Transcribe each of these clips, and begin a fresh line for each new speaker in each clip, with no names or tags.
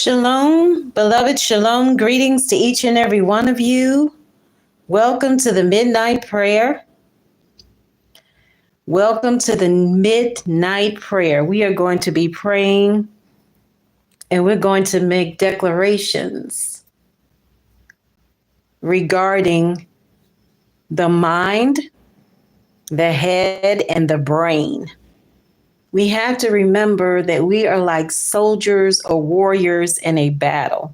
Shalom, beloved shalom. Greetings to each and every one of you. Welcome to the midnight prayer. Welcome to the midnight prayer. We are going to be praying and we're going to make declarations regarding the mind, the head, and the brain. We have to remember that we are like soldiers or warriors in a battle.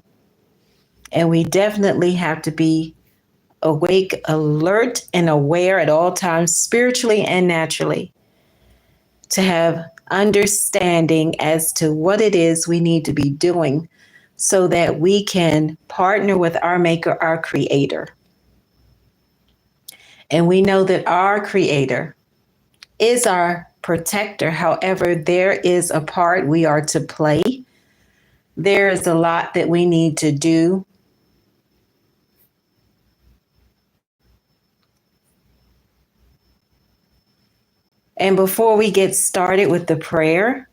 And we definitely have to be awake, alert, and aware at all times, spiritually and naturally, to have understanding as to what it is we need to be doing so that we can partner with our Maker, our Creator. And we know that our Creator is our protector. However, there is a part we are to play. There is a lot that we need to do. And before we get started with the prayer,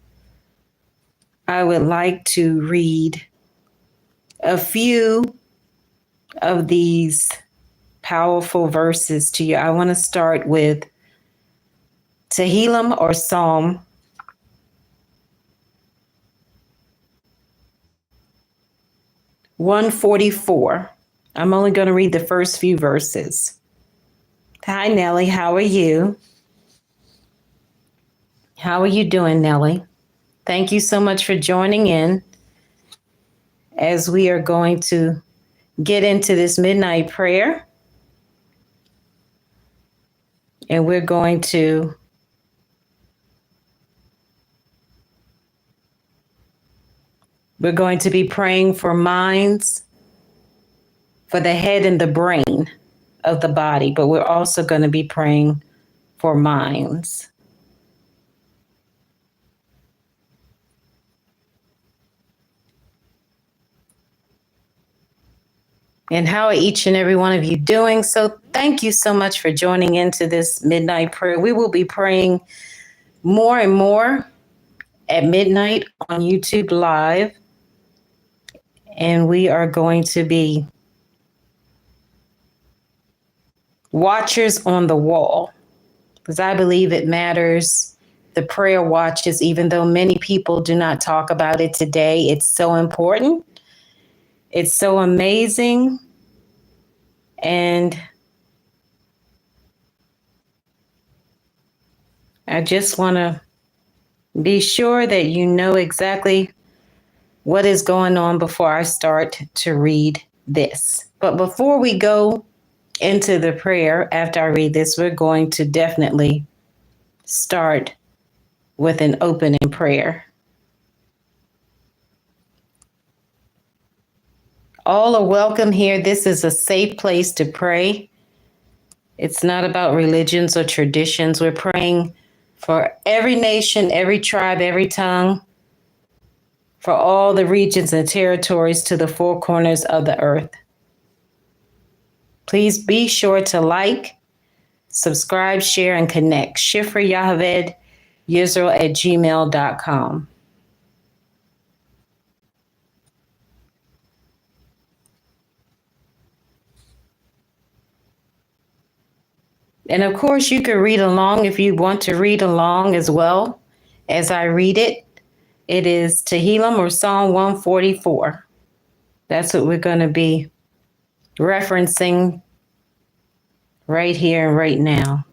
I would like to read a few of these powerful verses to you. I want to start with Tehillim or Psalm 144. I'm only going to read the first few verses. Hi, Nellie. How are you? How are you doing, Nellie? Thank you so much for joining in as we are going to get into this midnight prayer. And we're going to be praying for minds, for the head and the brain of the body, but we're also going to be praying for minds. And how are each and every one of you doing? So thank you so much for joining into this midnight prayer. We will be praying more and more at midnight on YouTube Live. And we are going to be watchers on the wall, because I believe it matters. The prayer watches, even though many people do not talk about it today, it's so important. It's so amazing. And I just want to be sure that you know exactly what is going on before I start to read this. But before we go into the prayer, after I read this, we're going to definitely start with an opening prayer. All are welcome here. This is a safe place to pray. It's not about religions or traditions. We're praying for every nation, every tribe, every tongue, for all the regions and territories to the four corners of the earth. Please be sure to like, subscribe, share, and connect. Shifrah Yocheved Yisrael at gmail.com. And of course, you can read along if you want to read along as well as I read it. It is Tehillim or Psalm 144. That's what we're going to be referencing right here and right now.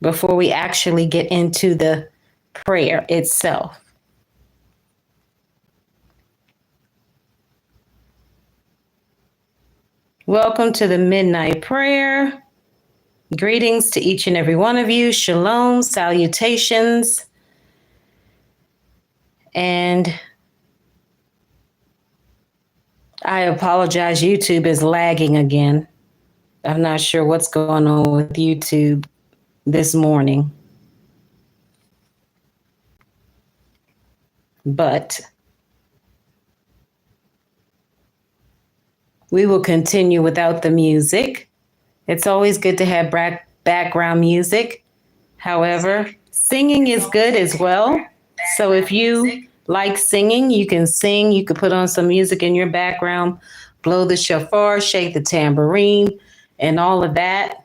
Before we actually get into the prayer itself. Welcome to the midnight prayer. Greetings to each and every one of you. Shalom, salutations. And I apologize, YouTube is lagging again. I'm not sure what's going on with YouTube this morning. But we will continue without the music. It's always good to have background music. However, Singing is good as well. So if you like singing, you can sing. You could put on some music in your background, blow the shofar, shake the tambourine, and all of that.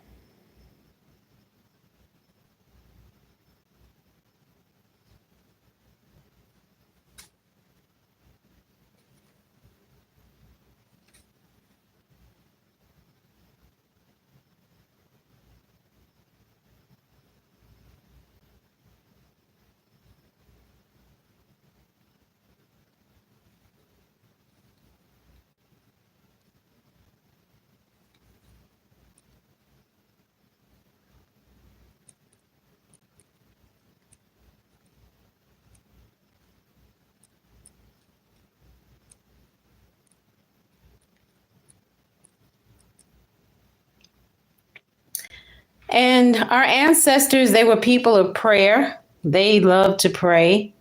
And our ancestors, they were people of prayer. They loved to pray.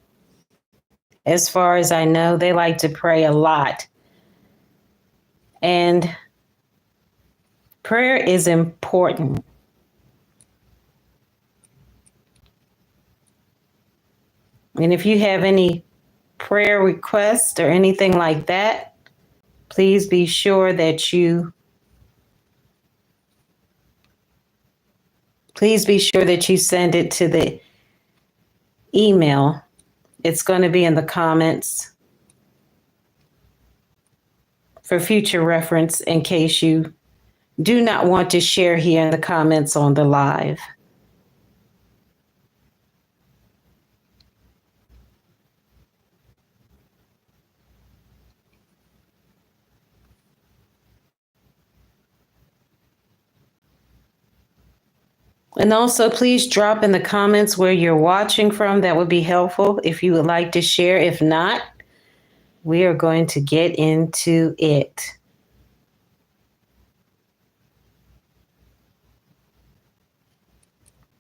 As far as I know, they like to pray a lot. And prayer is important. And if you have any prayer requests or anything like that, please be sure that you send it to the email. It's going to be in the comments for future reference in case you do not want to share here in the comments on the live. And also, please drop in the comments where you're watching from. That would be helpful if you would like to share. If not, we are going to get into it.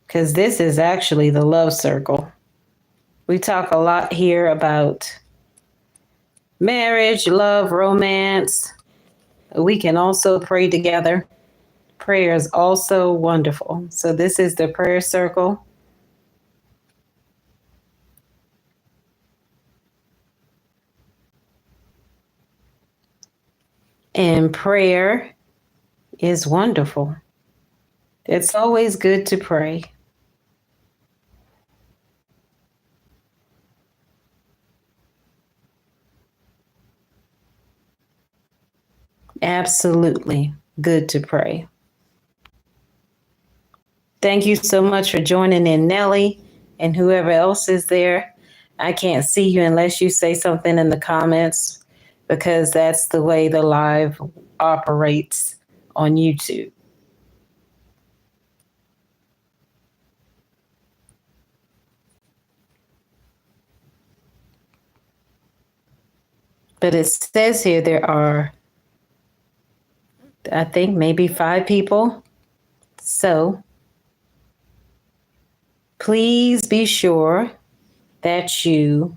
Because this is actually the love circle. We talk a lot here about marriage, love, romance. We can also pray together. Prayer is also wonderful. So this is the prayer circle. And prayer is wonderful. It's always good to pray. Absolutely good to pray. Thank you so much for joining in, Nellie, and whoever else is there. I can't see you unless you say something in the comments because that's the way the live operates on YouTube. But it says here there are, I think, maybe 5 people. So please be sure that you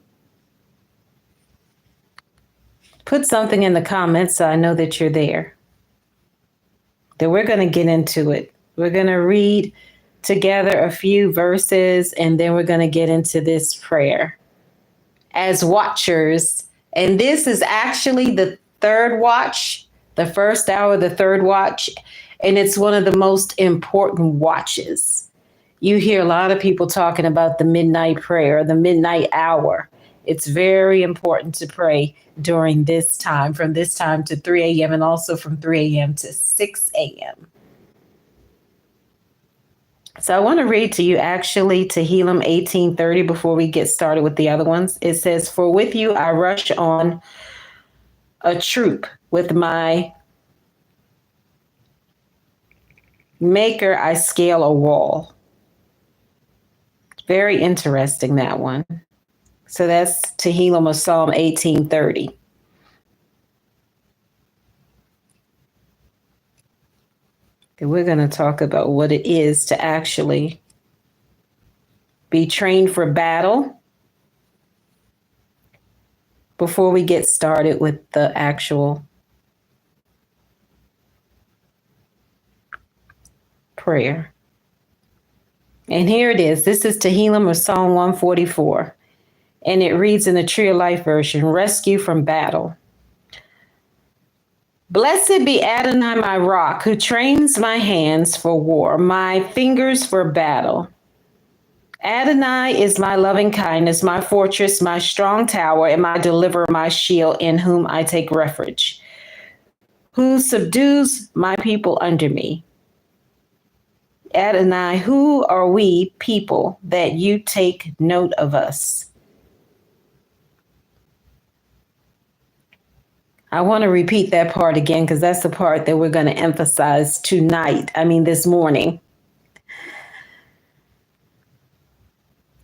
put something in the comments so I know that you're there. Then we're going to get into it. We're going to read together a few verses and then we're going to get into this prayer as watchers. And this is actually the third watch, the first hour, the third watch. And it's one of the most important watches. You hear a lot of people talking about the midnight prayer, the midnight hour. It's very important to pray during this time, from this time to 3 a.m. and also from 3 a.m. to 6 a.m. So I want to read to you actually Tehillim 18:30 before we get started with the other ones. It says, "For with you I rush on a troop. With my maker I scale a wall." Very interesting, that one. So that's Tehillim of Psalm 18:30. And we're going to talk about what it is to actually be trained for battle before we get started with the actual prayer. And here it is. This is Tehillim of Psalm 144. And it reads in the Tree of Life version, Rescue from Battle. Blessed be Adonai, my rock, who trains my hands for war, my fingers for battle. Adonai is my loving kindness, my fortress, my strong tower, and my deliverer, my shield, in whom I take refuge, who subdues my people under me. Adonai, who are we people that you take note of us? I want to repeat that part again because that's the part that we're going to emphasize this morning.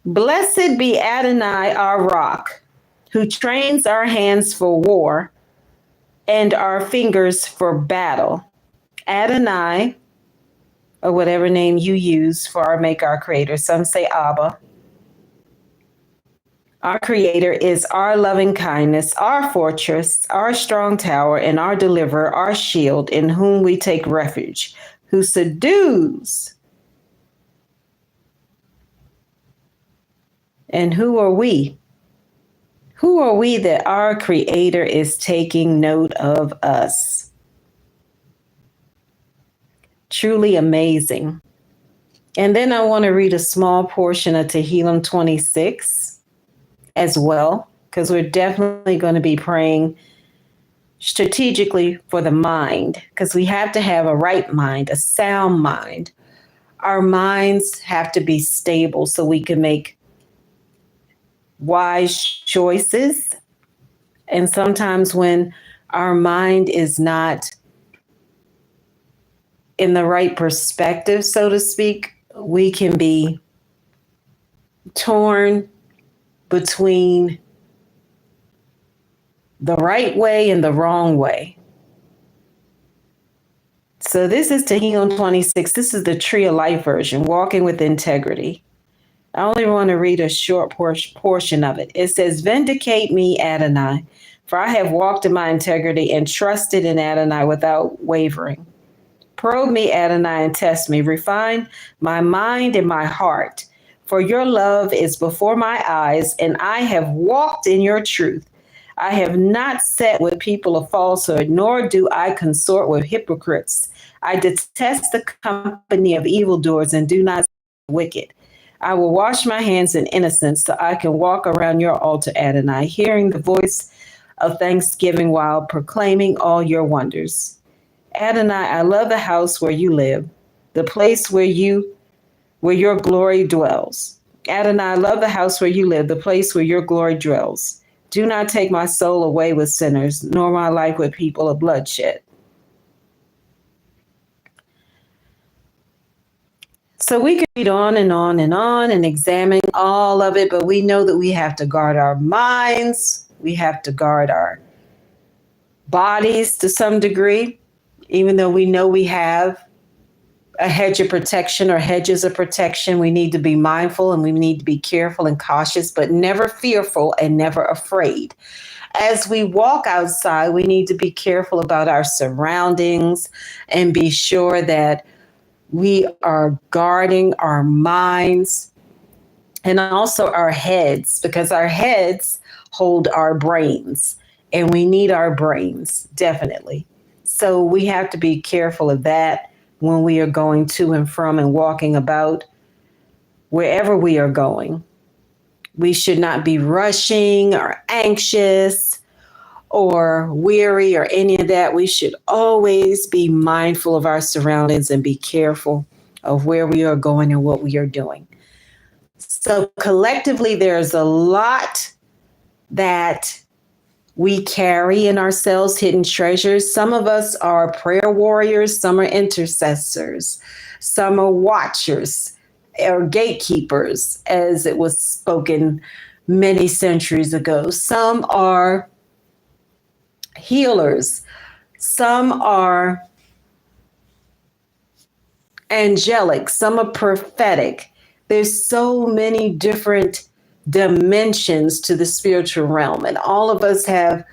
Blessed be Adonai, our rock, who trains our hands for war and our fingers for battle. Adonai, or whatever name you use for our Maker, our Creator. Some say Abba. Our Creator is our loving kindness, our fortress, our strong tower, and our deliverer, our shield, in whom we take refuge, who subdues. And who are we? Who are we that our Creator is taking note of us? Truly amazing. And then I want to read a small portion of Tehillim 26 as well, because we're definitely going to be praying strategically for the mind, because we have to have a right mind, a sound mind. Our minds have to be stable so we can make wise choices. And sometimes when our mind is not in the right perspective, so to speak, we can be torn between the right way and the wrong way. So this is Tehillim 26. This is the Tree of Life version, walking with integrity. I only want to read a short portion of it. It says, Vindicate me, Adonai, for I have walked in my integrity and trusted in Adonai without wavering. Probe me, Adonai, and test me. Refine my mind and my heart. For your love is before my eyes, and I have walked in your truth. I have not sat with people of falsehood, nor do I consort with hypocrites. I detest the company of evildoers and do not the wicked. I will wash my hands in innocence so I can walk around your altar, Adonai, hearing the voice of thanksgiving while proclaiming all your wonders. Adonai, I love the house where you live, the place where your glory dwells. Adonai, I love the house where you live, the place where your glory dwells. Do not take my soul away with sinners, nor my life with people of bloodshed. So we could read on and on and on and examine all of it, but we know that we have to guard our minds. We have to guard our bodies to some degree, even though we know we have a hedge of protection or hedges of protection. We need to be mindful and we need to be careful and cautious, but never fearful and never afraid. As we walk outside, we need to be careful about our surroundings and be sure that we are guarding our minds and also our heads, because our heads hold our brains and we need our brains, definitely. So we have to be careful of that when we are going to and from and walking about wherever we are going. We should not be rushing or anxious or weary or any of that. We should always be mindful of our surroundings and be careful of where we are going and what we are doing. So collectively, there's a lot that we carry in ourselves, hidden treasures. Some of us are prayer warriors, some are intercessors, some are watchers or gatekeepers, as it was spoken many centuries ago. Some are healers, some are angelic, some are prophetic. There's so many different dimensions to the spiritual realm, and all of us have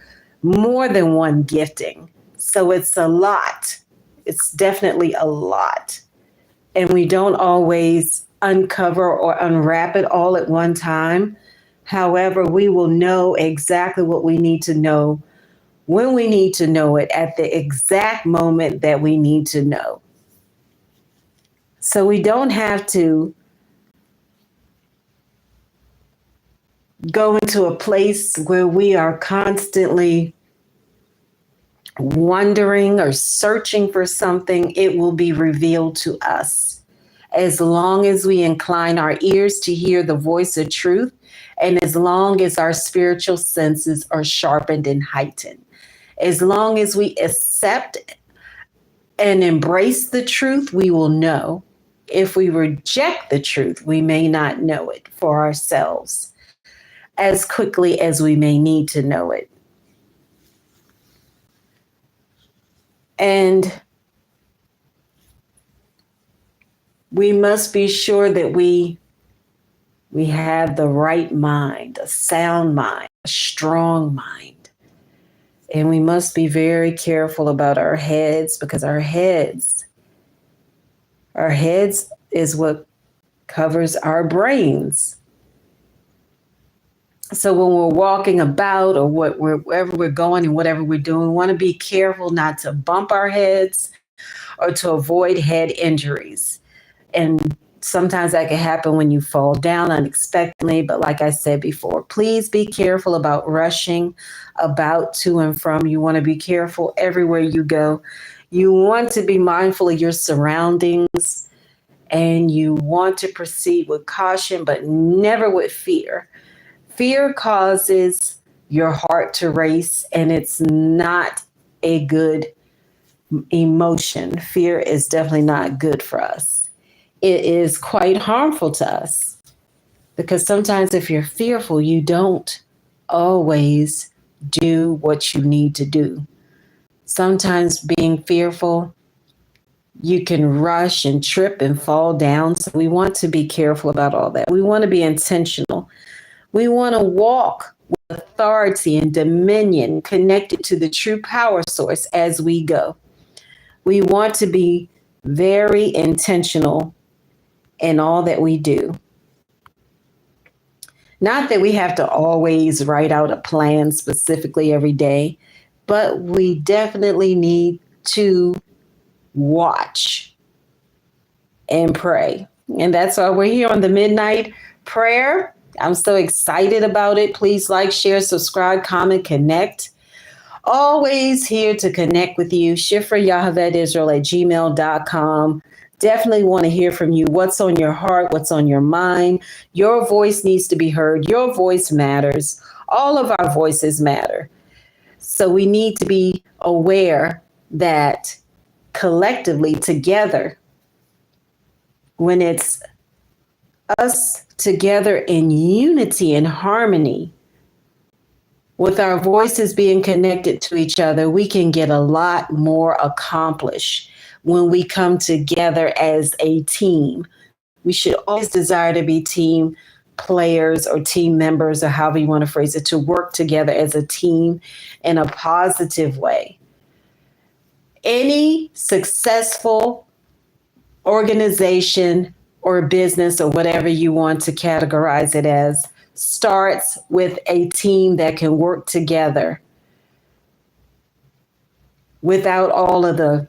more than one gifting. So it's a lot. It's definitely a lot. And we don't always uncover or unwrap it all at one time. However, we will know exactly what we need to know when we need to know it at the exact moment that we need to know. So we don't have to go into a place where we are constantly wondering or searching for something. It will be revealed to us as long as we incline our ears to hear the voice of truth, and as long as our spiritual senses are sharpened and heightened. As long as we accept and embrace the truth, we will know. If we reject the truth, we may not know it for ourselves as quickly as we may need to know it. And we must be sure that we have the right mind, a sound mind, a strong mind. And we must be very careful about our heads, because our heads is what covers our brains. So when we're walking about or wherever we're going and whatever we're doing, we want to be careful not to bump our heads or to avoid head injuries. And sometimes that can happen when you fall down unexpectedly. But like I said before, please be careful about rushing about to and from. You want to be careful everywhere you go. You want to be mindful of your surroundings, and you want to proceed with caution, but never with fear. Fear causes your heart to race, and it's not a good emotion. Fear is definitely not good for us. It is quite harmful to us, because sometimes if you're fearful, you don't always do what you need to do. Sometimes being fearful, you can rush and trip and fall down. So we want to be careful about all that. We want to be intentional. We want to walk with authority and dominion connected to the true power source as we go. We want to be very intentional in all that we do. Not that we have to always write out a plan specifically every day, but we definitely need to watch and pray. And that's why we're here on the Midnight Prayer. I'm so excited about it. Please like, share, subscribe, comment, connect. Always here to connect with you. Shifrah Yocheved Yisrael at gmail.com. Definitely want to hear from you. What's on your heart? What's on your mind? Your voice needs to be heard. Your voice matters. All of our voices matter. So we need to be aware that collectively, together, when it's us together in unity and harmony, with our voices being connected to each other, we can get a lot more accomplished when we come together as a team. We should always desire to be team players or team members, or however you want to phrase it, to work together as a team in a positive way. Any successful organization or business, or whatever you want to categorize it as, starts with a team that can work together without all of the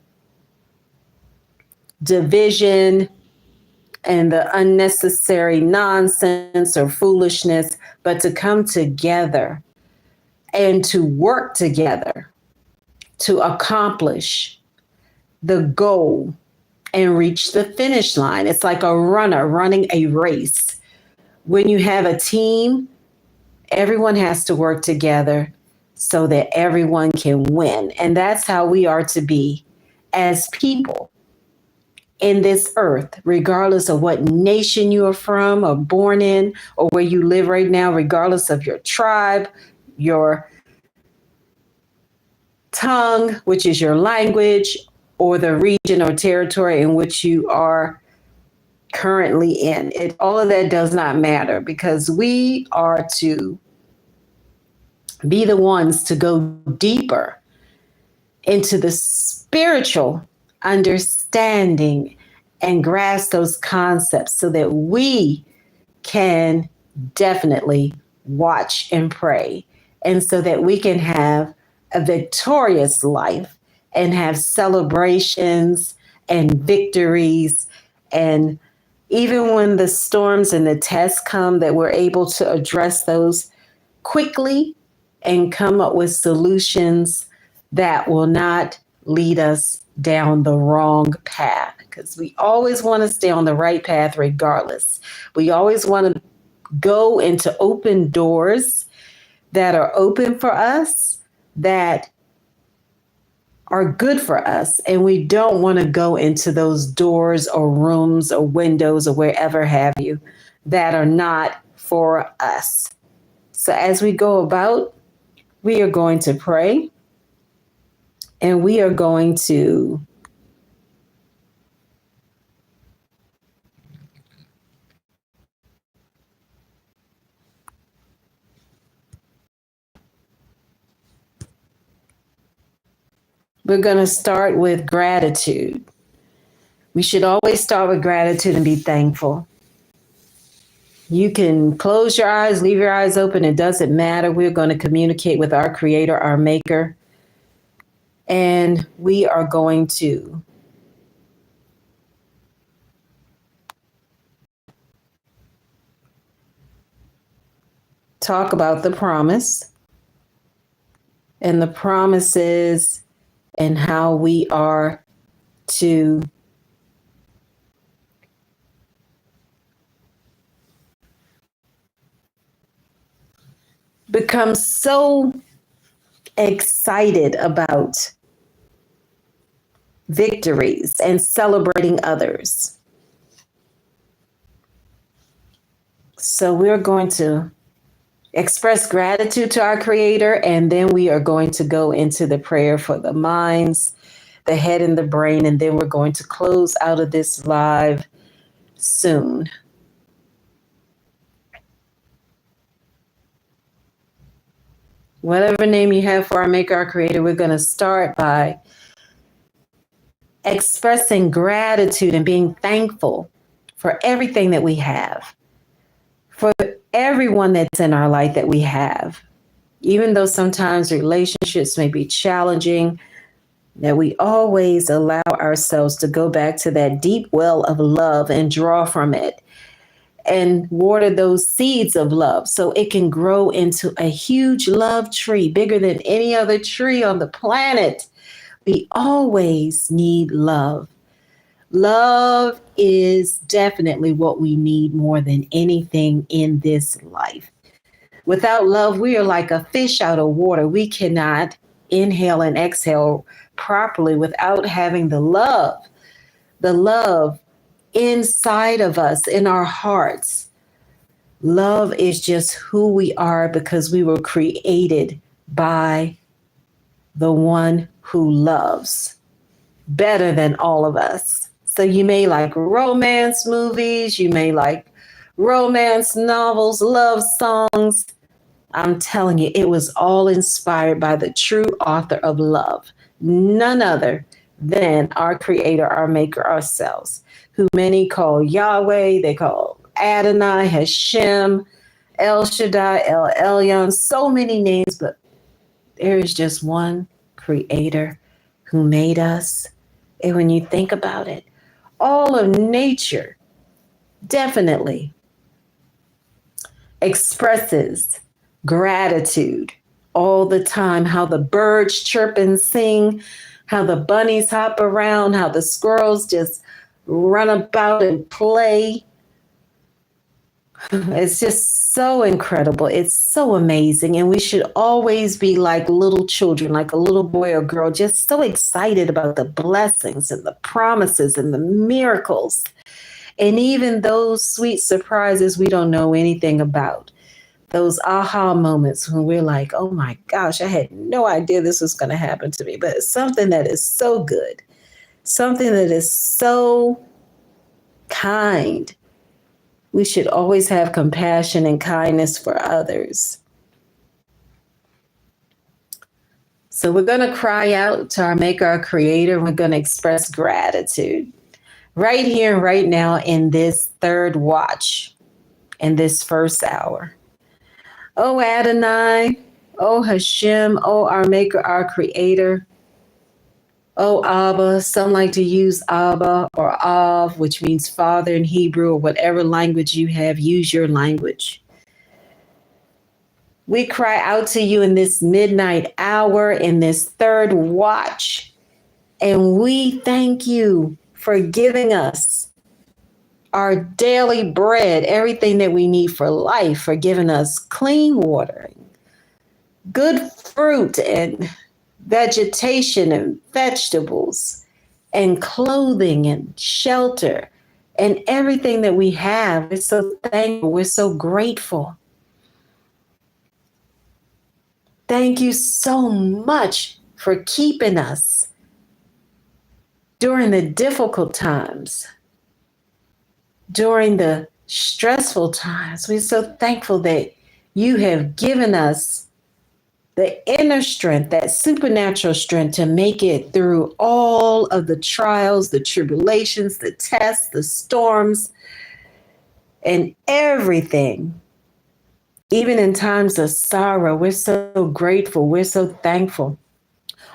division and the unnecessary nonsense or foolishness, but to come together and to work together to accomplish the goal and reach the finish line. It's like a runner running a race. When you have a team, everyone has to work together so that everyone can win. And that's how we are to be as people in this earth, regardless of what nation you are from or born in, or where you live right now, regardless of your tribe, your tongue, which is your language, or the region or territory in which you are currently in. All of that does not matter, because we are to be the ones to go deeper into the spiritual understanding and grasp those concepts so that we can definitely watch and pray, and so that we can have a victorious life and have celebrations and victories. And even when the storms and the tests come, that we're able to address those quickly and come up with solutions that will not lead us down the wrong path, because we always want to stay on the right path regardless. We always want to go into open doors that are open for us, that are good for us. And we don't want to go into those doors or rooms or windows or wherever have you that are not for us. So as we go about, we are going to pray, and we are going to start with gratitude. We should always start with gratitude and be thankful. You can close your eyes, leave your eyes open. It doesn't matter. We're going to communicate with our Creator, our Maker. And we are going to talk about the promise and the promises and how we are to become so excited about victories and celebrating others. So we're going to express gratitude to our Creator, and then we are going to go into the prayer for the minds, the head, and the brain, and then we're going to close out of this live soon. Whatever name you have for our Maker, our Creator, we're going to start by expressing gratitude and being thankful for everything that we have, for everyone that's in our life that we have. Even though sometimes relationships may be challenging, that we always allow ourselves to go back to that deep well of love and draw from it and water those seeds of love so it can grow into a huge love tree, bigger than any other tree on the planet. We always need love. Love is definitely what we need more than anything in this life. Without love, we are like a fish out of water. We cannot inhale and exhale properly without having the love inside of us, in our hearts. Love is just who we are because we were created by the one who loves better than all of us. So you may like romance movies, you may like romance novels, love songs. I'm telling you, it was all inspired by the true author of love, none other than our Creator, our Maker, ourselves, who many call Yahweh, they call Adonai, Hashem, El Shaddai, El Elyon, so many names, but there is just one Creator who made us. And when you think about it, all of nature definitely expresses gratitude all the time. How the birds chirp and sing, how the bunnies hop around, how the squirrels just run about and play. It's just so incredible. It's so amazing. And we should always be like little children, like a little boy or girl, just so excited about the blessings and the promises and the miracles. And even those sweet surprises we don't know anything about. Those aha moments when we're like, oh my gosh, I had no idea this was going to happen to me. But it's something that is so good, something that is so kind. We should always have compassion and kindness for others. So we're going to cry out to our Maker, our Creator, and we're going to express gratitude. right here and right now in this third watch, in this first hour. Oh Adonai, oh Hashem, oh our maker, our creator. Oh Abba, some like to use Abba or Av, which means father in Hebrew, or whatever language you have, use your language. We cry out to you in this midnight hour, in this third watch, and we thank you for giving us our daily bread, everything that we need for life, for giving us clean water, good fruit and vegetation and vegetables and clothing and shelter and everything that we have. We're so thankful. We're so grateful. Thank you so much for keeping us during the difficult times, during the stressful times. We're so thankful that you have given us the inner strength, that supernatural strength to make it through all of the trials, the tribulations, the tests, the storms, and everything. Even in times of sorrow, we're so grateful. We're so thankful.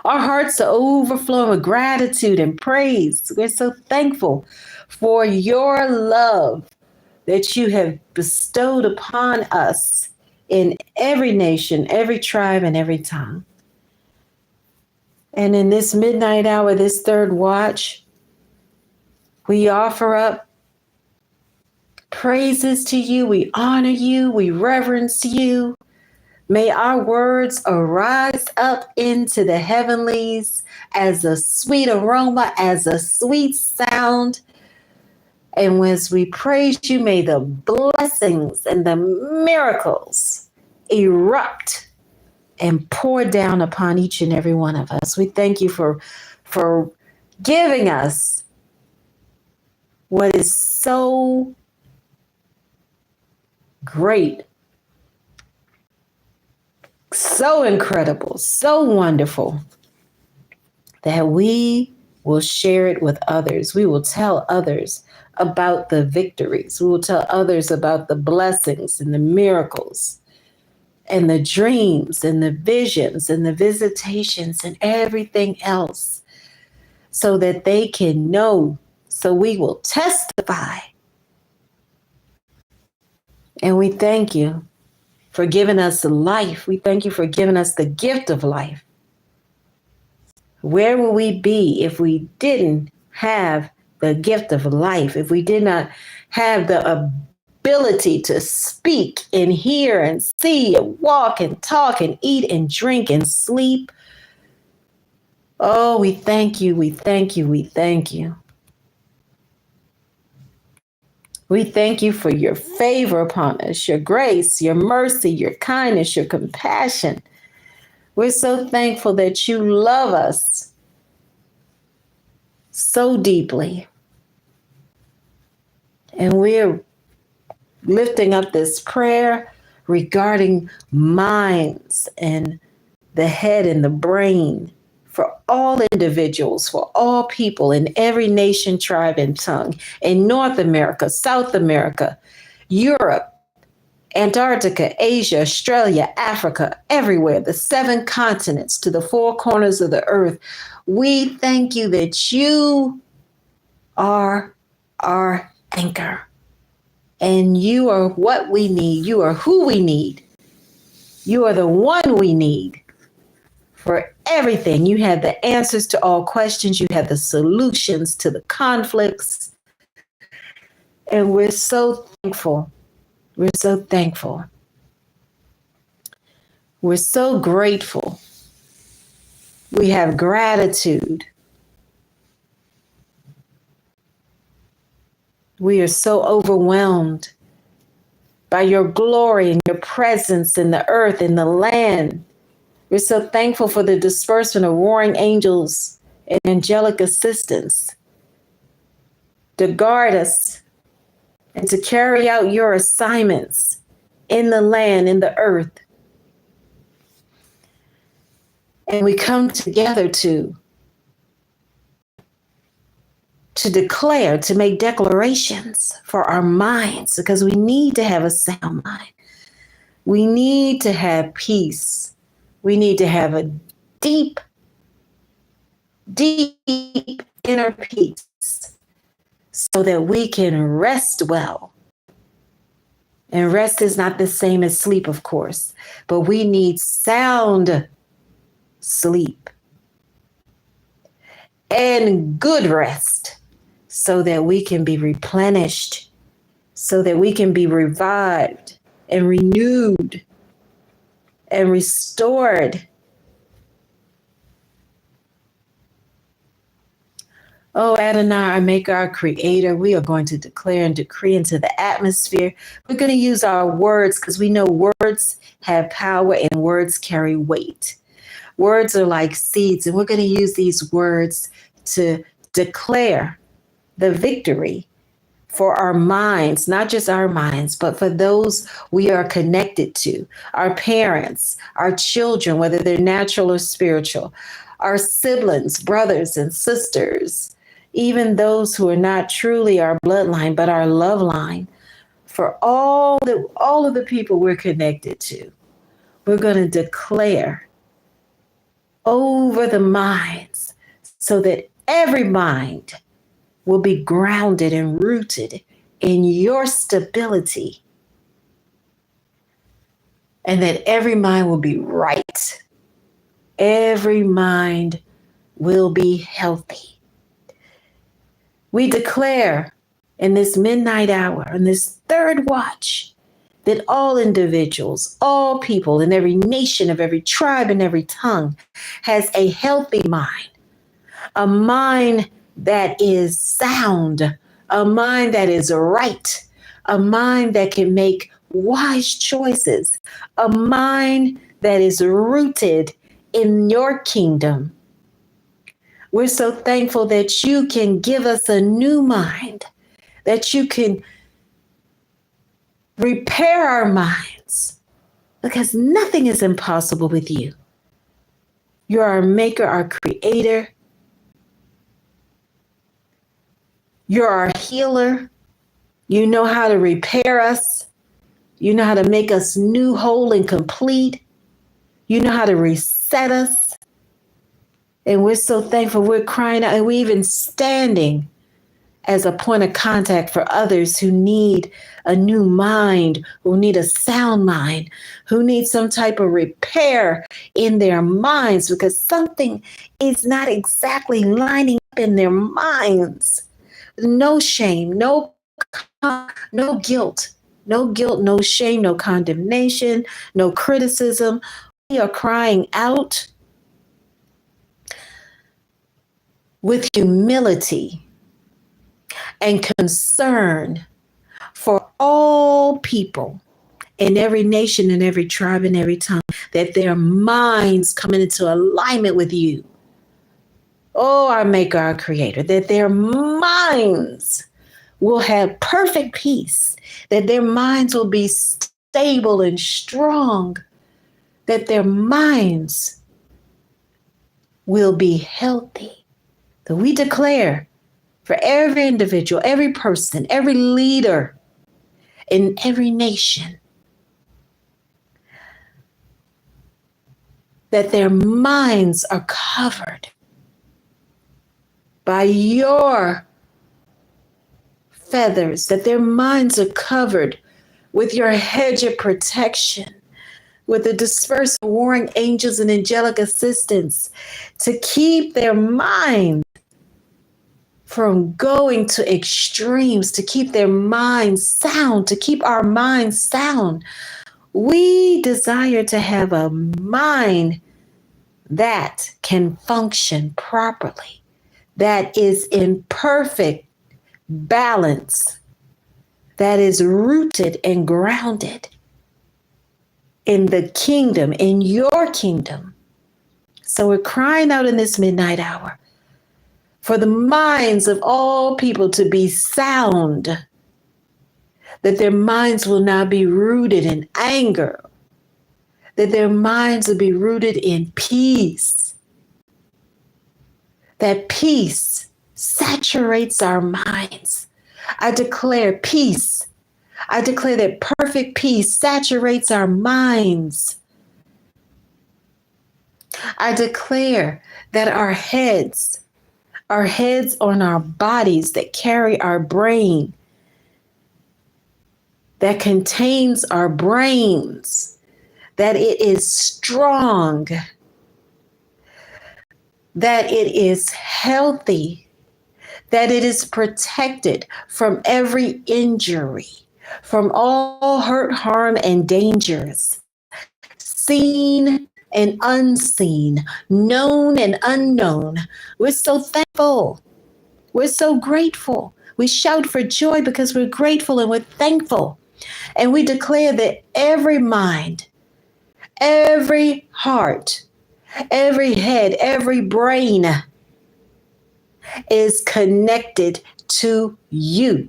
Our hearts are overflowing with gratitude and praise. We're so thankful for your love that you have bestowed upon us in every nation, every tribe, and every tongue. And in this midnight hour, this third watch, we offer up praises to you. We honor you. We reverence you. May our words arise up into the heavenlies as a sweet aroma, as a sweet sound. And as we praise you, may the blessings and the miracles erupt and pour down upon each and every one of us. We thank you for giving us what is so great, so incredible, so wonderful, that we will share it with others. We will tell others about the victories. We will tell others about the blessings and the miracles and the dreams and the visions and the visitations and everything else, so that they can know. So we will testify. And we thank you for giving us life. We thank you for giving us the gift of life. Where would we be if we didn't have the gift of life, if we did not have the ability to speak and hear and see and walk and talk and eat and drink and sleep? Oh, we thank you, we thank you, we thank you. We thank you for your favor upon us, your grace, your mercy, your kindness, your compassion. We're so thankful that you love us so deeply. And we're lifting up this prayer regarding minds and the head and the brain for all individuals, for all people in every nation, tribe, and tongue, in North America, South America, Europe, Antarctica, Asia, Australia, Africa, everywhere, the 7 continents to the 4 corners of the earth. We thank you that you are our anchor, and you are what we need. You are who we need. You are the one we need for everything. You have the answers to all questions. You have the solutions to the conflicts. And we're so thankful. We're so thankful. We're so grateful. We have gratitude. We are so overwhelmed by your glory and your presence in the earth, in the land. We're so thankful for the disbursement of warring angels and angelic assistance to guard us and to carry out your assignments in the land, in the earth. And we come together to to declare, to make declarations for our minds, because we need to have a sound mind. We need to have peace. We need to have a deep, deep inner peace so that we can rest well. And rest is not the same as sleep, of course, but we need sound sleep and good rest so that we can be replenished, so that we can be revived and renewed and restored. Oh, Adonai, our Maker, our Creator, we are going to declare and decree into the atmosphere. We're going to use our words because we know words have power and words carry weight. Words are like seeds, and we're going to use these words to declare the victory for our minds, not just our minds, but for those we are connected to, our parents, our children, whether they're natural or spiritual, our siblings, brothers and sisters, even those who are not truly our bloodline, but our love line, for all of the people we're connected to. We're going to declare over the minds so that every mind will be grounded and rooted in your stability, and that every mind will be right. Every mind will be healthy. We declare in this midnight hour, in this third watch, that all individuals, all people in every nation, of every tribe and every tongue has a healthy mind, a mind that is sound, a mind that is right, a mind that can make wise choices, a mind that is rooted in your kingdom. We're so thankful that you can give us a new mind, that you can repair our minds, because nothing is impossible with you. You're our Maker, our Creator. You're our healer. You know how to repair us. You know how to make us new, whole, and complete. You know how to reset us. And we're so thankful. We're crying out, and we're even standing as a point of contact for others who need a new mind, who need a sound mind, who need some type of repair in their minds, because something is not exactly lining up in their minds. No shame, no guilt, no shame, no condemnation, no criticism. We are crying out with humility and concern for all people in every nation and every tribe and every tongue, that their minds come into alignment with you. Oh, our Maker, our Creator, that their minds will have perfect peace, that their minds will be stable and strong, that their minds will be healthy. So we declare for every individual, every person, every leader in every nation, that their minds are covered by your feathers, that their minds are covered with your hedge of protection, with the dispersed warring angels and angelic assistance to keep their mind from going to extremes, to keep their minds sound, to keep our minds sound. We desire to have a mind that can function properly, that is in perfect balance, that is rooted and grounded in the kingdom, in your kingdom. So we're crying out in this midnight hour for the minds of all people to be sound, that their minds will not be rooted in anger, that their minds will be rooted in peace, that peace saturates our minds. I declare peace. I declare that perfect peace saturates our minds. I declare that our heads on our bodies that carry our brain, that contains our brains, that it is strong, that it is healthy, that it is protected from every injury, from all hurt, harm, and dangers, seen and unseen, known and unknown. We're so thankful. We're so grateful. We shout for joy because we're grateful and we're thankful. And we declare that every mind, every heart, every head, every brain is connected to you.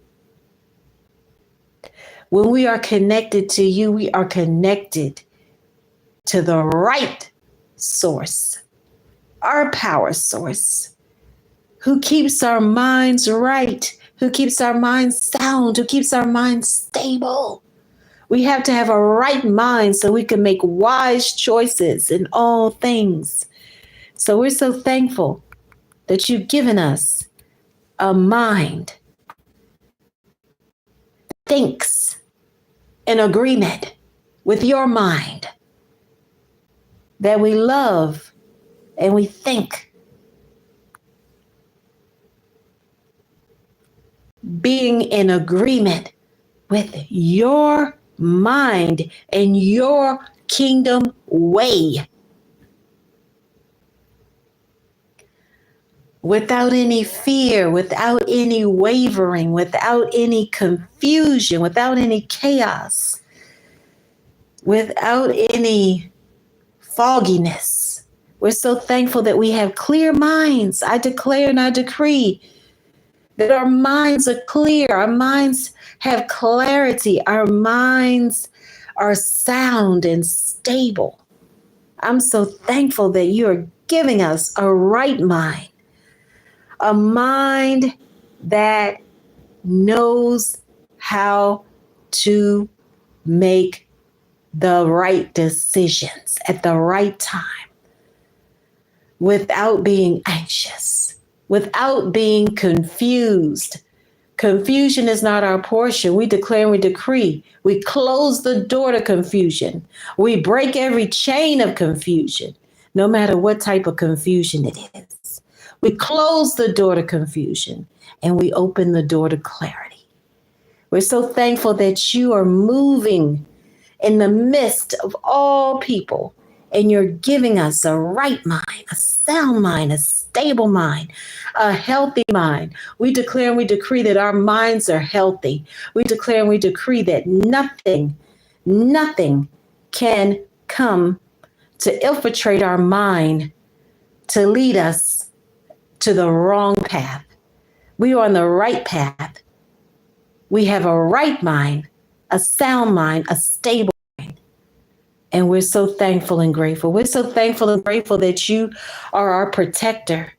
When we are connected to you, we are connected to the right source, our power source, who keeps our minds right, who keeps our minds sound, who keeps our minds stable. We have to have a right mind so we can make wise choices in all things. So we're so thankful that you've given us a mind that thinks in agreement with your mind, that we love and we think, being in agreement with your mind and your kingdom way, without any fear, without any wavering, without any confusion, without any chaos, without any fogginess. We're so thankful that we have clear minds. I declare and I decree that our minds are clear. Our minds have clarity. Our minds are sound and stable. I'm so thankful that you are giving us a right mind, a mind that knows how to make the right decisions at the right time, without being anxious, without being confused. Confusion is not our portion. We declare and we decree. We close the door to confusion. We break every chain of confusion, no matter what type of confusion it is. We close the door to confusion and we open the door to clarity. We're so thankful that you are moving in the midst of all people, and you're giving us a right mind, a sound mind, a stable mind, a healthy mind. We declare and we decree that our minds are healthy. We declare and we decree that nothing can come to infiltrate our mind to lead us to the wrong path. We are on the right path. We have a right mind, a sound mind, a stable mind. And we're so thankful and grateful. We're so thankful and grateful that you are our protector.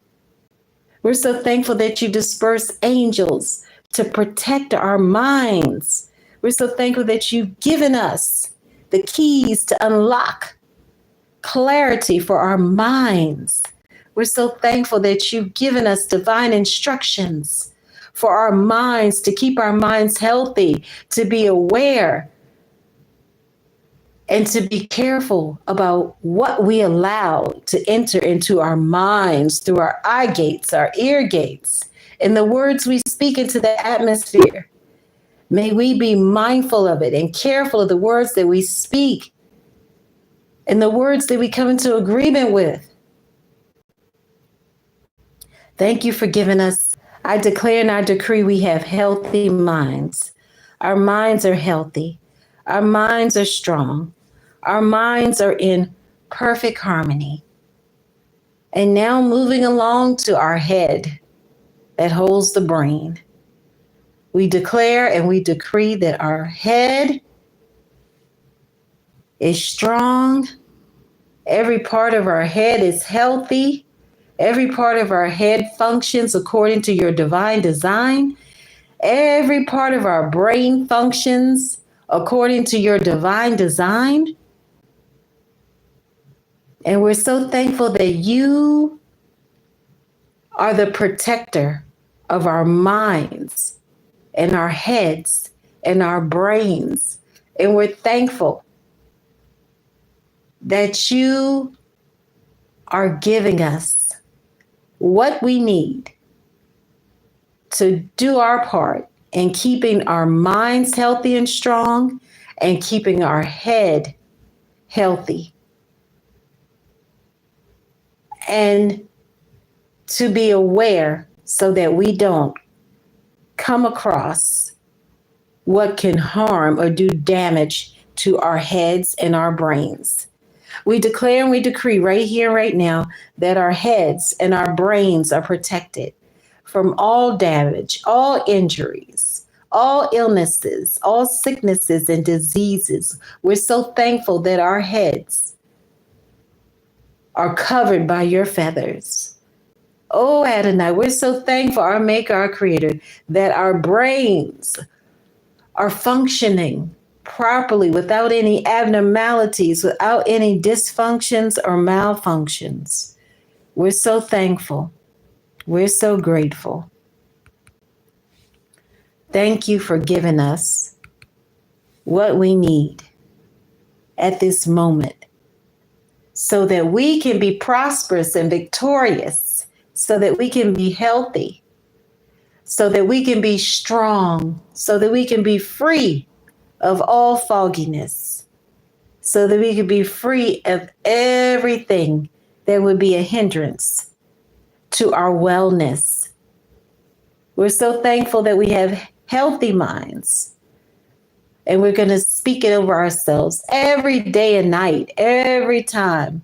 We're so thankful that you disperse angels to protect our minds. We're so thankful that you've given us the keys to unlock clarity for our minds. We're so thankful that you've given us divine instructions for our minds, to keep our minds healthy, to be aware, and to be careful about what we allow to enter into our minds through our eye gates, our ear gates, and the words we speak into the atmosphere. May we be mindful of it and careful of the words that we speak and the words that we come into agreement with. Thank you for giving us. I declare and I decree we have healthy minds. Our minds are healthy. Our minds are strong. Our minds are in perfect harmony. And now moving along to our head that holds the brain. We declare and we decree that our head is strong. Every part of our head is healthy. Every part of our head functions according to your divine design. Every part of our brain functions according to your divine design. And we're so thankful that you are the protector of our minds and our heads and our brains. And we're thankful that you are giving us what we need to do our part in keeping our minds healthy and strong and keeping our head healthy. And to be aware so that we don't come across what can harm or do damage to our heads and our brains. We declare and we decree right here, right now, that our heads and our brains are protected from all damage, all injuries, all illnesses, all sicknesses and diseases. We're so thankful that our heads are covered by your feathers. Oh, Adonai, we're so thankful, our Maker, our Creator, that our brains are functioning properly without any abnormalities, without any dysfunctions or malfunctions. We're so thankful. We're so grateful. Thank you for giving us what we need at this moment so that we can be prosperous and victorious, so that we can be healthy, so that we can be strong, so that we can be free of all fogginess, so that we can be free of everything that would be a hindrance to our wellness. We're so thankful that we have healthy minds, and we're going to speak it over ourselves every day and night, every time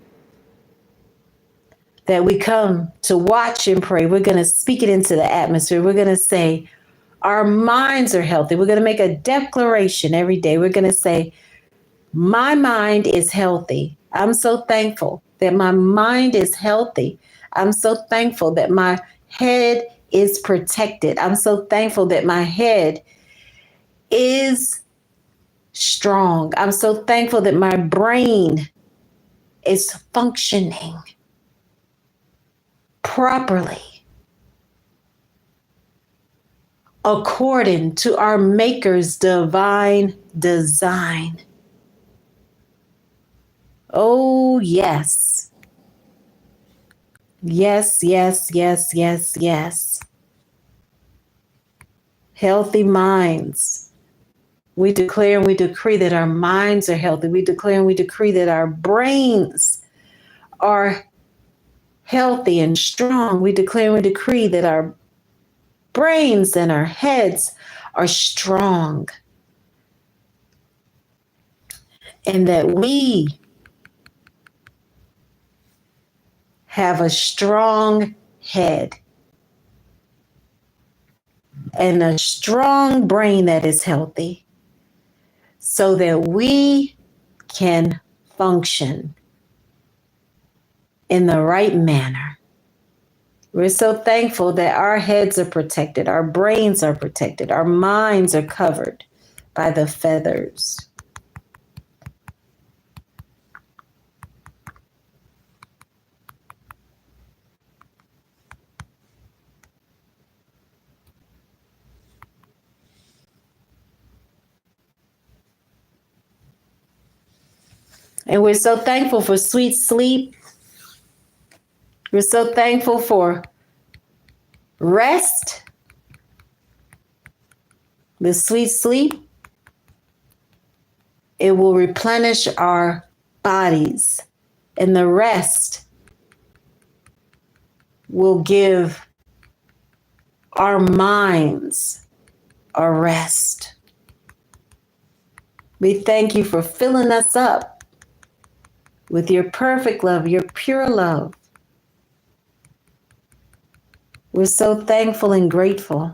that we come to watch and pray. We're going to speak it into the atmosphere. We're going to say, our minds are healthy. We're going to make a declaration every day. We're going to say, my mind is healthy. I'm so thankful that my mind is healthy. I'm so thankful that my head is protected. I'm so thankful that my head is strong. I'm so thankful that my brain is functioning properly according to our Maker's divine design. Oh, yes. Yes, yes, yes, yes, yes. Healthy minds. We declare and we decree that our minds are healthy. We declare and we decree that our brains are healthy and strong. We declare and we decree that our brains and our heads are strong. And that we have a strong head and a strong brain that is healthy so that we can function in the right manner. We're so thankful that our heads are protected, our brains are protected, our minds are covered by the feathers. And we're so thankful for sweet sleep. We're so thankful for rest, the sweet sleep. It will replenish our bodies, and the rest will give our minds a rest. We thank you for filling us up with your perfect love, your pure love. We're so thankful and grateful.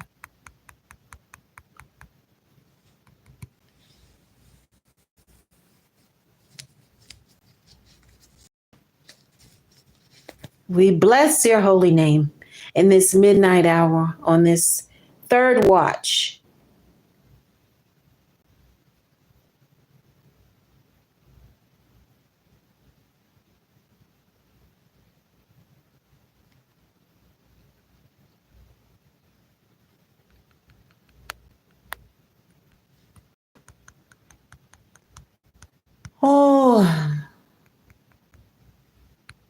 We bless your holy name in this midnight hour on this third watch. Oh,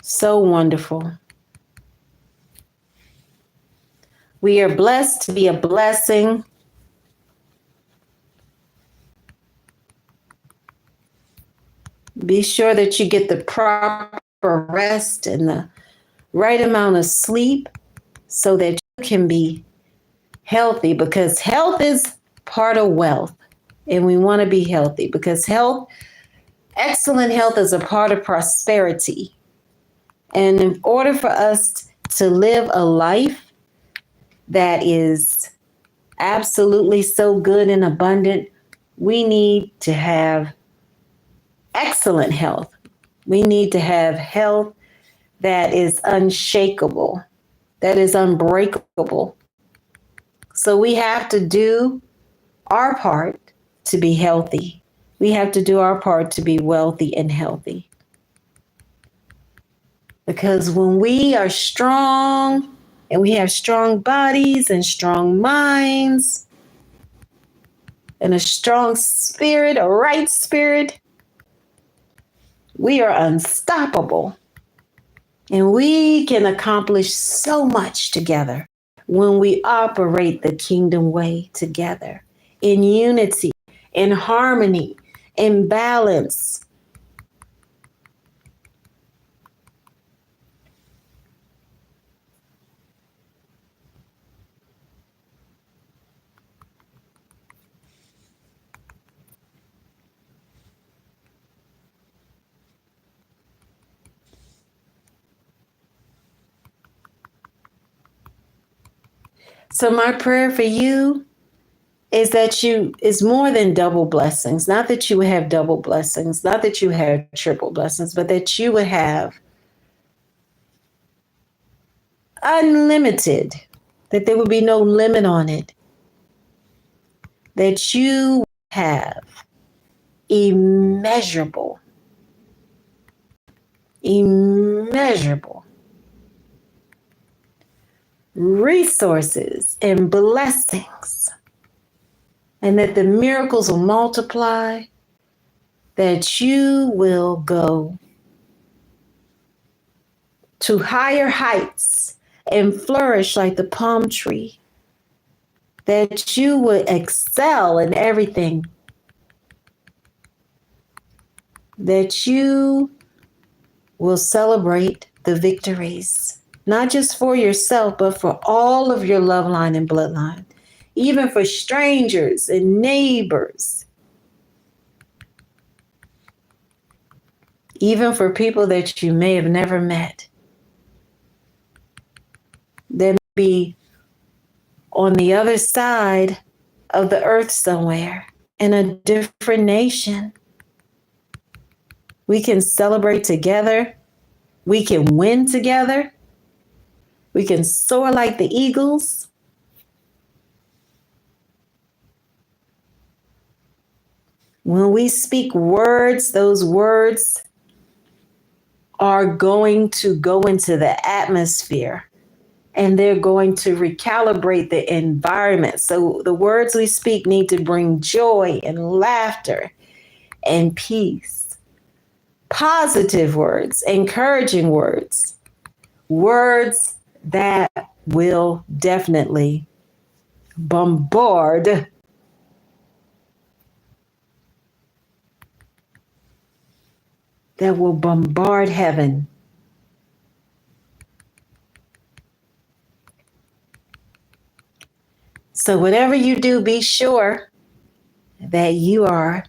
so wonderful. We are blessed to be a blessing. Be sure that you get the proper rest and the right amount of sleep so that you can be healthy, because health is part of wealth. And we want to be healthy because excellent health is a part of prosperity. And in order for us to live a life that is absolutely so good and abundant, we need to have excellent health. We need to have health that is unshakable, that is unbreakable. So we have to do our part to be healthy. We have to do our part to be wealthy and healthy. Because when we are strong and we have strong bodies and strong minds and a strong spirit, a right spirit, we are unstoppable. And we can accomplish so much together when we operate the kingdom way together in unity, in harmony, in balance. So my prayer for you is that is more than double blessings. Not that you would have double blessings, not that you have triple blessings, but that you would have unlimited, that there would be no limit on it, that you have immeasurable resources and blessings, and that the miracles will multiply, that you will go to higher heights and flourish like the palm tree, that you would excel in everything, that you will celebrate the victories, not just for yourself, but for all of your love line and bloodline, even for strangers and neighbors, even for people that you may have never met, that may be on the other side of the earth somewhere in a different nation. We can celebrate together. We can win together. We can soar like the eagles. When we speak words, those words are going to go into the atmosphere and they're going to recalibrate the environment. So the words we speak need to bring joy and laughter and peace. Positive words, encouraging words, words that will definitely bombard heaven. So whatever you do, be sure that you are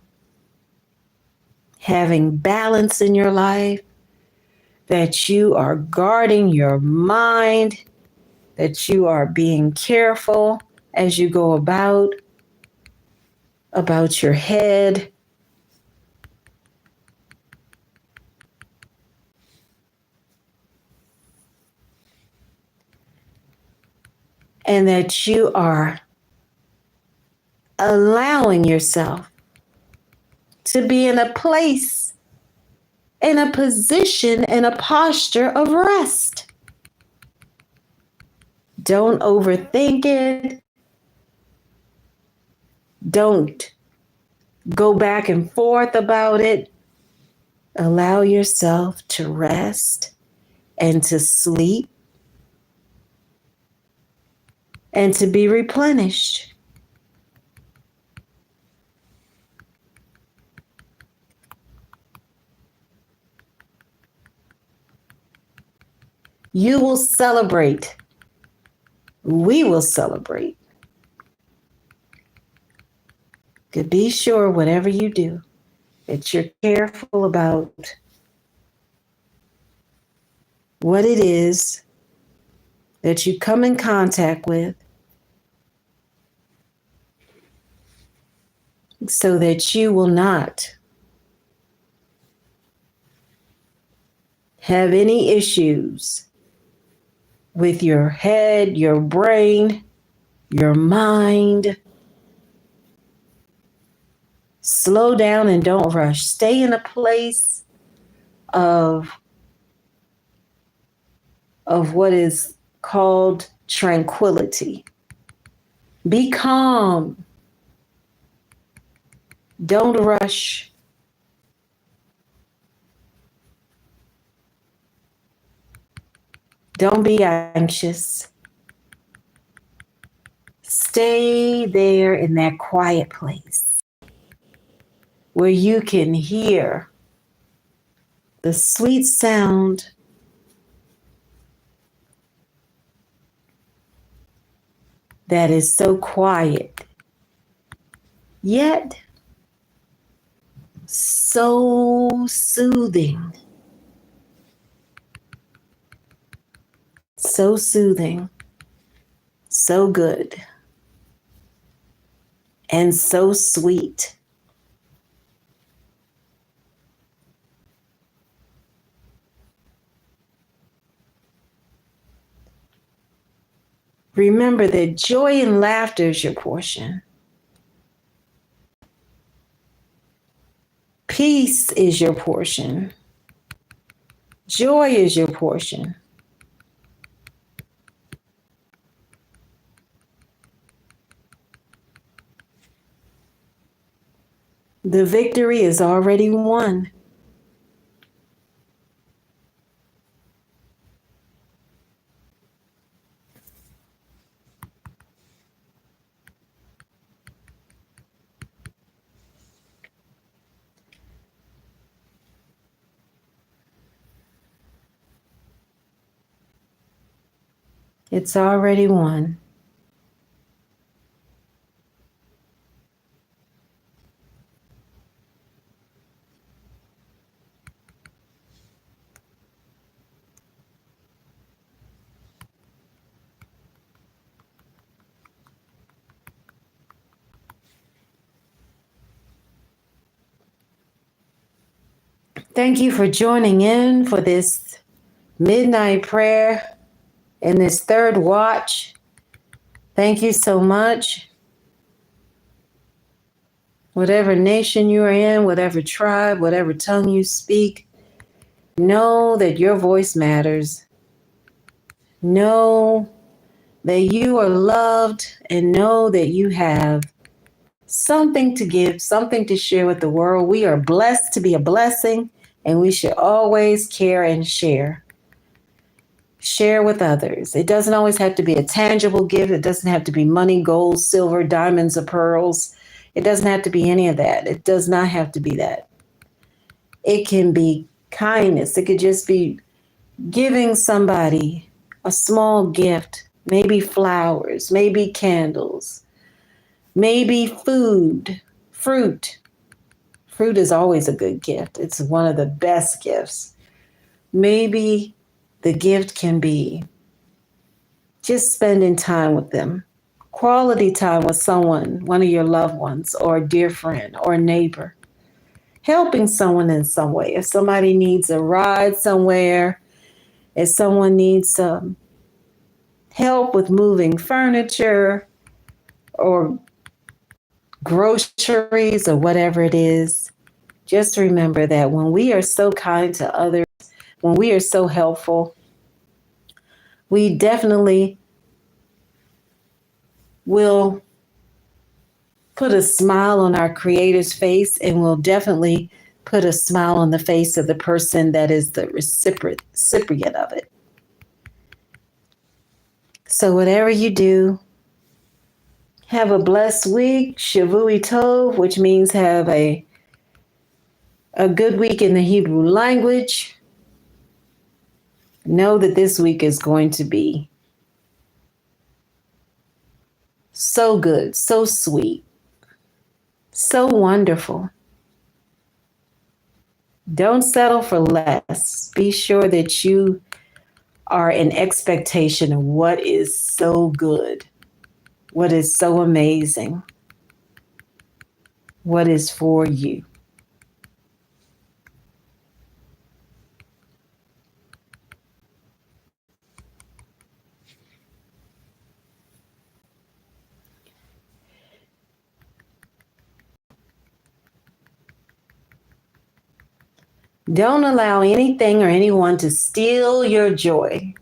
having balance in your life, that you are guarding your mind, that you are being careful as you go about your head. and that you are allowing yourself to be in a place, in a position, in a posture of rest. Don't overthink it. Don't go back and forth about it. Allow yourself to rest and to sleep and to be replenished. You will celebrate. We will celebrate. To be sure, whatever you do, that you're careful about what it is that you come in contact with, so that you will not have any issues with your head, your brain, your mind. Slow down and don't rush. Stay in a place of what is called tranquility. Be calm. Don't rush. Don't be anxious. Stay there in that quiet place where you can hear the sweet sound that is so quiet, yet so soothing. So soothing, so good, and so sweet. Remember that joy and laughter is your portion. Peace is your portion. Joy is your portion. The victory is already won. It's already won. Thank you for joining in for this midnight prayer in this third watch. Thank you so much. Whatever nation you are in, whatever tribe, whatever tongue you speak, know that your voice matters. Know that you are loved, and know that you have something to give, something to share with the world. We are blessed to be a blessing, and we should always care and share. Share with others. It doesn't always have to be a tangible gift. It doesn't have to be money, gold, silver, diamonds, or pearls. It doesn't have to be any of that. It does not have to be that. It can be kindness. It could just be giving somebody a small gift, maybe flowers, maybe candles, maybe food, fruit. Fruit is always a good gift. It's one of the best gifts. Maybe the gift can be just spending time with them, quality time with someone, one of your loved ones, or a dear friend or a neighbor, helping someone in some way. If somebody needs a ride somewhere, if someone needs help with moving furniture or groceries or whatever it is, just remember that when we are so kind to others, when we are so helpful, we definitely will put a smile on our Creator's face, and will definitely put a smile on the face of the person that is the recipient of it. So whatever you do, have a blessed week. Shavui Tov, which means have a good week in the Hebrew language. Know that this week is going to be so good, so sweet, so wonderful. Don't settle for less. Be sure that you are in expectation of what is so good, what is so amazing, what is for you. Don't allow anything or anyone to steal your joy.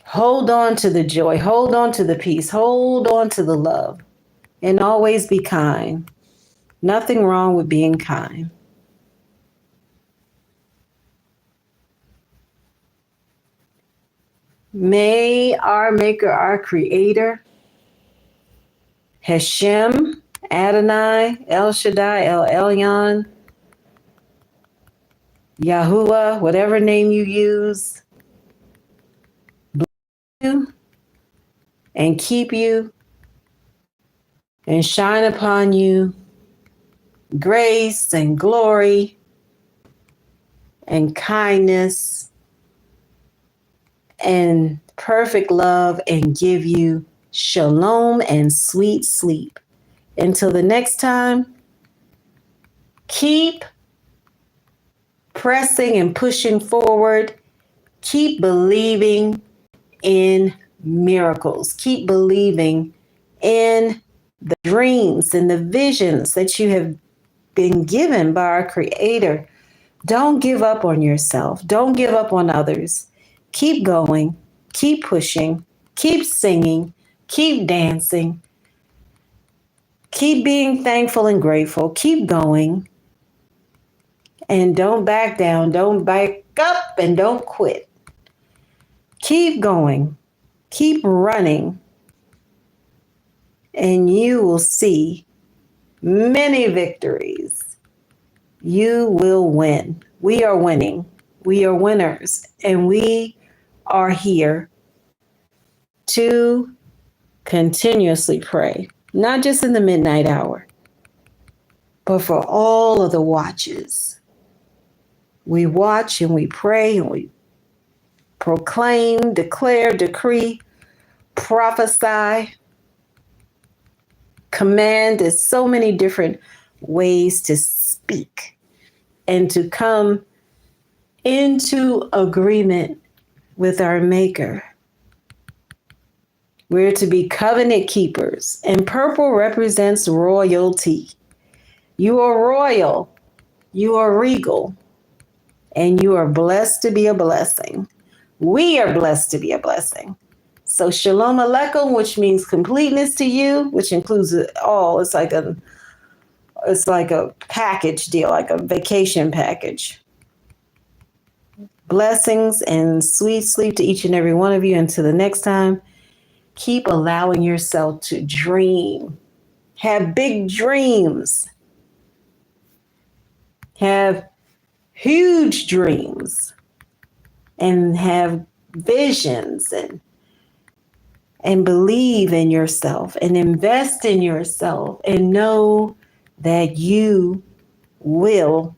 Hold on to the joy, hold on to the peace, hold on to the love, and always be kind. Nothing wrong with being kind. May our Maker, our Creator, Hashem, Adonai, El Shaddai, El Elyon, Yahuwah, whatever name you use, bless you and keep you and shine upon you grace and glory and kindness and perfect love, and give you shalom and sweet sleep. Until the next time, keep pressing and pushing forward. Keep believing in miracles. Keep believing in the dreams and the visions that you have been given by our Creator. Don't give up on yourself. Don't give up on others. Keep going. Keep pushing. Keep singing. Keep dancing. Keep being thankful and grateful. Keep going. And don't back down. Don't back up, and don't quit. Keep going. Keep running. And you will see many victories. You will win. We are winning. We are winners. And we are here to continuously pray, not just in the midnight hour, but for all of the watches. We watch and we pray and we proclaim, declare, decree, prophesy, command. There's so many different ways to speak and to come into agreement with our Maker. We're to be covenant keepers, and purple represents royalty. You are royal, you are regal, and you are blessed to be a blessing. We are blessed to be a blessing. So shalom aleichem, which means completeness to you, which includes it all. It's like a package deal, like a vacation package. Blessings and sweet sleep to each and every one of you. Until the next time, keep allowing yourself to dream. Have big dreams. Have huge dreams. And have visions, and believe in yourself and invest in yourself, and know that you will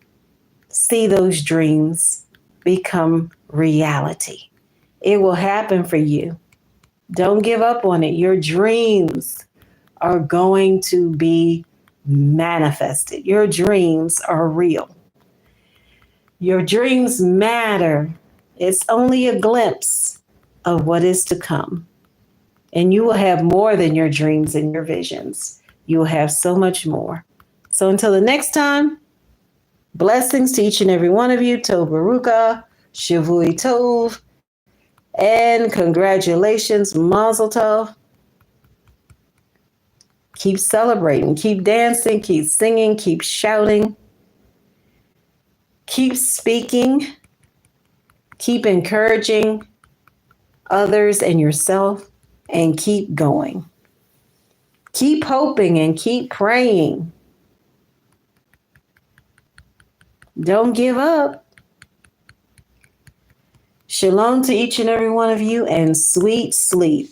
see those dreams become reality. It will happen for you. Don't give up on it. Your dreams are going to be manifested. Your dreams are real. Your dreams matter. It's only a glimpse of what is to come. And you will have more than your dreams and your visions. You will have so much more. So until the next time, blessings to each and every one of you. Tov Baruka, Shavui Tov, and congratulations, Mazel Tov. Keep celebrating, keep dancing, keep singing, keep shouting, keep speaking, keep encouraging others and yourself, and keep going. Keep hoping and keep praying. Don't give up. Shalom to each and every one of you, and sweet sleep.